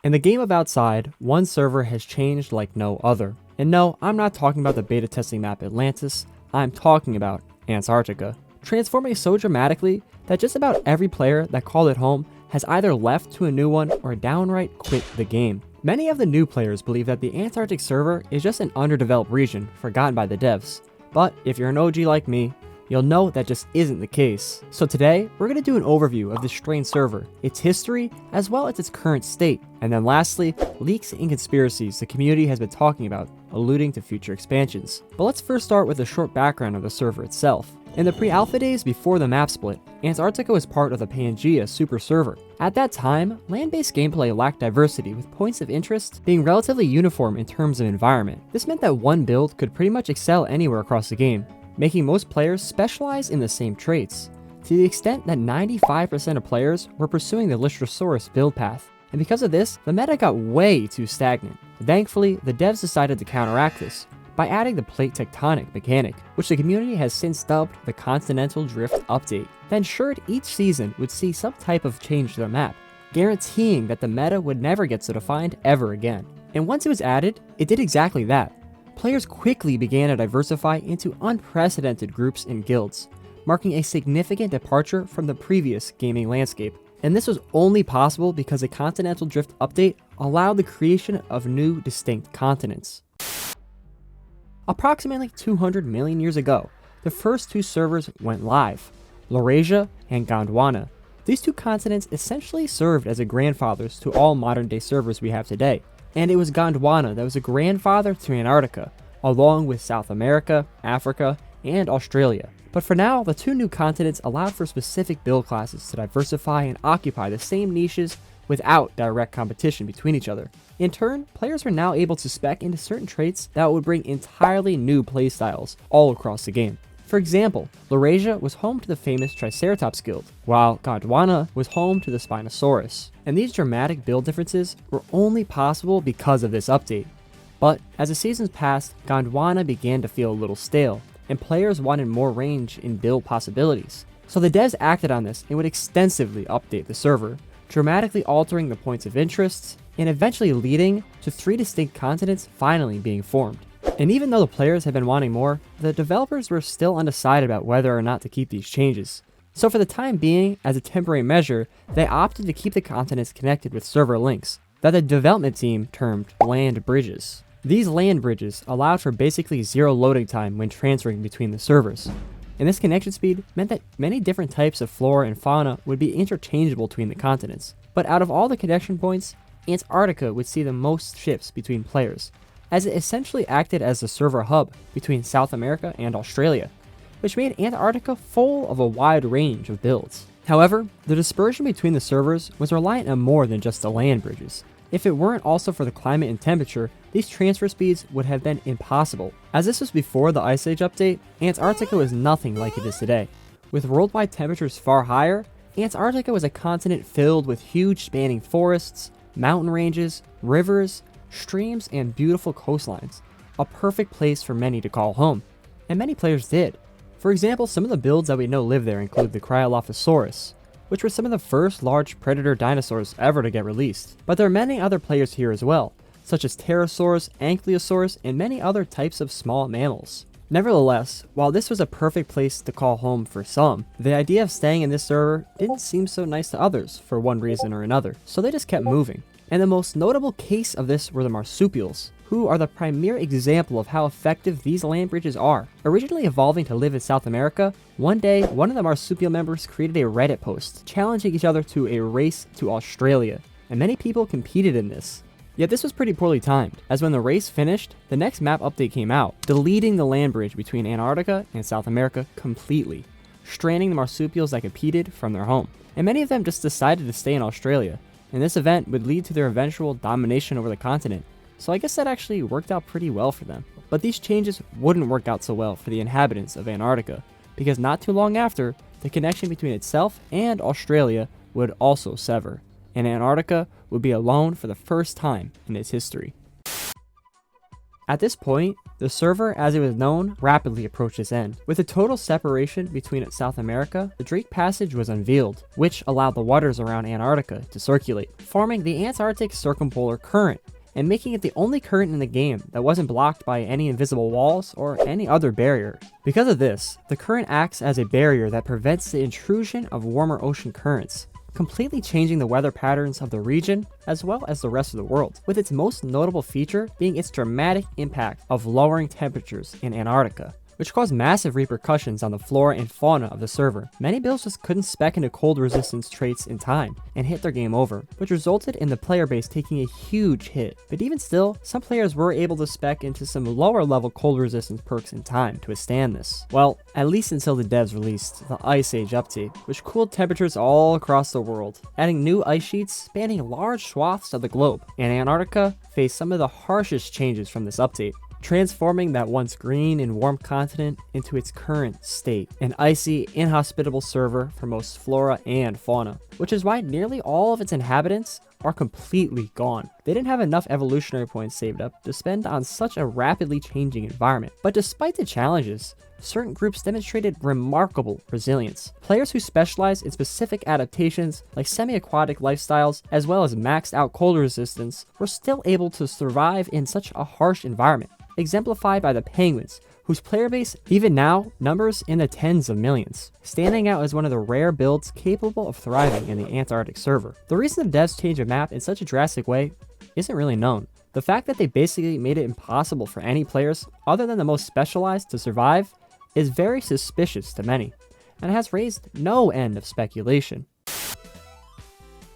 In the game of Outside, one server has changed like no other. And no, I'm not talking about the beta testing map Atlantis, I'm talking about Antarctica. Transforming so dramatically that just about every player that called it home has either left to a new one or downright quit the game. Many of the new players believe that the Antarctic server is just an underdeveloped region forgotten by the devs. But if you're an OG like me, you'll know that just isn't the case. So today, we're going to do an overview of this strange server, its history, as well as its current state. And then lastly, leaks and conspiracies the community has been talking about, alluding to future expansions. But let's first start with a short background of the server itself. In the pre-alpha days before the map split, Antarctica was part of the Pangea super server. At that time, land-based gameplay lacked diversity, with points of interest being relatively uniform in terms of environment. This meant that one build could pretty much excel anywhere across the game, making most players specialize in the same traits, to the extent that 95% of players were pursuing the Lystrosaurus build path. And because of this, the meta got way too stagnant. Thankfully, the devs decided to counteract this by adding the plate tectonic mechanic, which the community has since dubbed the Continental Drift Update, that ensured each season would see some type of change to the map, guaranteeing that the meta would never get so defined ever again. And once it was added, it did exactly that. Players quickly began to diversify into unprecedented groups and guilds, marking a significant departure from the previous gaming landscape. And this was only possible because the Continental Drift Update allowed the creation of new distinct continents. Approximately 200 million years ago, the first two servers went live, Laurasia and Gondwana. These two continents essentially served as the grandfathers to all modern day servers we have today. And it was Gondwana that was a grandfather to Antarctica, along with South America, Africa, and Australia. But for now, the two new continents allowed for specific build classes to diversify and occupy the same niches without direct competition between each other. In turn, players are now able to spec into certain traits that would bring entirely new playstyles all across the game. For example, Laurasia was home to the famous Triceratops guild, while Gondwana was home to the Spinosaurus. And these dramatic build differences were only possible because of this update. But as the seasons passed, Gondwana began to feel a little stale, and players wanted more range in build possibilities. So the devs acted on this and would extensively update the server, dramatically altering the points of interest, and eventually leading to 3 distinct continents finally being formed. And even though the players had been wanting more, the developers were still undecided about whether or not to keep these changes. So for the time being, as a temporary measure, they opted to keep the continents connected with server links that the development team termed land bridges. These land bridges allowed for basically zero loading time when transferring between the servers. And this connection speed meant that many different types of flora and fauna would be interchangeable between the continents. But out of all the connection points, Antarctica would see the most shifts between players, as it essentially acted as the server hub between South America and Australia, which made Antarctica full of a wide range of builds. However, the dispersion between the servers was reliant on more than just the land bridges. If it weren't also for the climate and temperature, these transfer speeds would have been impossible. As this was before the Ice Age update, Antarctica was nothing like it is today. With worldwide temperatures far higher, Antarctica was a continent filled with huge spanning forests, mountain ranges, rivers, streams, and beautiful coastlines. A perfect place for many to call home. And many players did. For example, some of the builds that we know live there include the Cryolophosaurus, which were some of the first large predator dinosaurs ever to get released. But there are many other players here as well, such as Pterosaurus, Ankylosaurus, and many other types of small mammals. Nevertheless, while this was a perfect place to call home for some, the idea of staying in this server didn't seem so nice to others for one reason or another, so they just kept moving. And the most notable case of this were the marsupials, who are the premier example of how effective these land bridges are. Originally evolving to live in South America, one day one of the marsupial members created a Reddit post challenging each other to a race to Australia, and many people competed in this. Yet this was pretty poorly timed, as when the race finished, the next map update came out, deleting the land bridge between Antarctica and South America completely, stranding the marsupials that competed from their home. And many of them just decided to stay in Australia, and this event would lead to their eventual domination over the continent. So I guess that actually worked out pretty well for them. But these changes wouldn't work out so well for the inhabitants of Antarctica, because not too long after, the connection between itself and Australia would also sever, and Antarctica would be alone for the first time in its history. At this point, the server, as it was known, rapidly approached its end. With a total separation between South America, the Drake Passage was unveiled, which allowed the waters around Antarctica to circulate, forming the Antarctic Circumpolar Current, and making it the only current in the game that wasn't blocked by any invisible walls or any other barrier. Because of this, the current acts as a barrier that prevents the intrusion of warmer ocean currents, completely changing the weather patterns of the region as well as the rest of the world, with its most notable feature being its dramatic impact of lowering temperatures in Antarctica, which caused massive repercussions on the flora and fauna of the server. Many builds just couldn't spec into cold resistance traits in time and hit their game over, which resulted in the player base taking a huge hit. But even still, some players were able to spec into some lower level cold resistance perks in time to withstand this. Well, at least until the devs released the Ice Age update, which cooled temperatures all across the world, adding new ice sheets spanning large swaths of the globe, and Antarctica faced some of the harshest changes from this update, transforming that once green and warm continent into its current state, an icy, inhospitable server for most flora and fauna, which is why nearly all of its inhabitants are completely gone. They didn't have enough evolutionary points saved up to spend on such a rapidly changing environment. But despite the challenges, certain groups demonstrated remarkable resilience. Players who specialize in specific adaptations like semi-aquatic lifestyles as well as maxed out cold resistance were still able to survive in such a harsh environment, exemplified by the penguins, whose player base even now numbers in the tens of millions, standing out as one of the rare builds capable of thriving in the Antarctic server. The reason the devs changed a map in such a drastic way isn't really known. The fact that they basically made it impossible for any players other than the most specialized to survive is very suspicious to many, and has raised no end of speculation.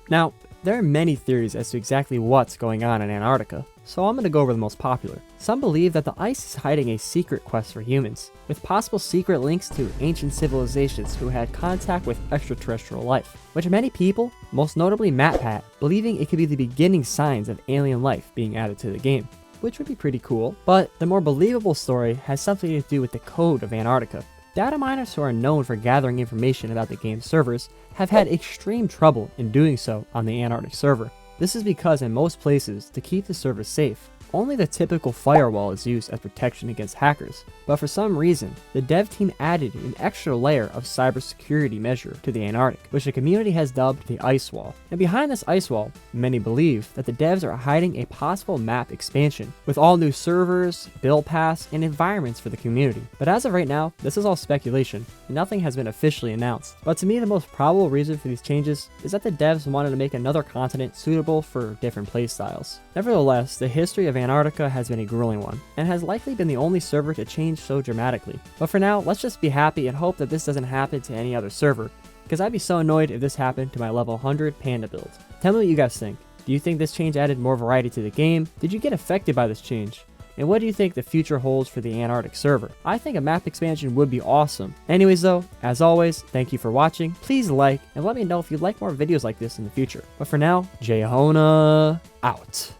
Now, there are many theories as to exactly what's going on in Antarctica, so I'm going to go over the most popular. Some believe that the ice is hiding a secret quest for humans, with possible secret links to ancient civilizations who had contact with extraterrestrial life, which many people, most notably MatPat, believing it could be the beginning signs of alien life being added to the game, which would be pretty cool. But the more believable story has something to do with the code of Antarctica. Data miners who are known for gathering information about the game's servers have had extreme trouble in doing so on the Antarctic server. This is because in most places, to keep the server safe, only the typical firewall is used as protection against hackers, but for some reason, the dev team added an extra layer of cybersecurity measure to the Antarctic, which the community has dubbed the Ice Wall. And behind this ice wall, many believe that the devs are hiding a possible map expansion, with all new servers, build paths, and environments for the community. But as of right now, this is all speculation, and nothing has been officially announced. But to me, the most probable reason for these changes is that the devs wanted to make another continent suitable for different playstyles. Nevertheless, the history of Antarctica has been a grueling one, and has likely been the only server to change so dramatically. But for now, let's just be happy and hope that this doesn't happen to any other server, because I'd be so annoyed if this happened to my level 100 Panda build. Tell me what you guys think. Do you think this change added more variety to the game? Did you get affected by this change? And what do you think the future holds for the Antarctic server? I think a map expansion would be awesome. Anyways though, as always, thank you for watching. Please like, and let me know if you'd like more videos like this in the future. But for now, Jayhona out.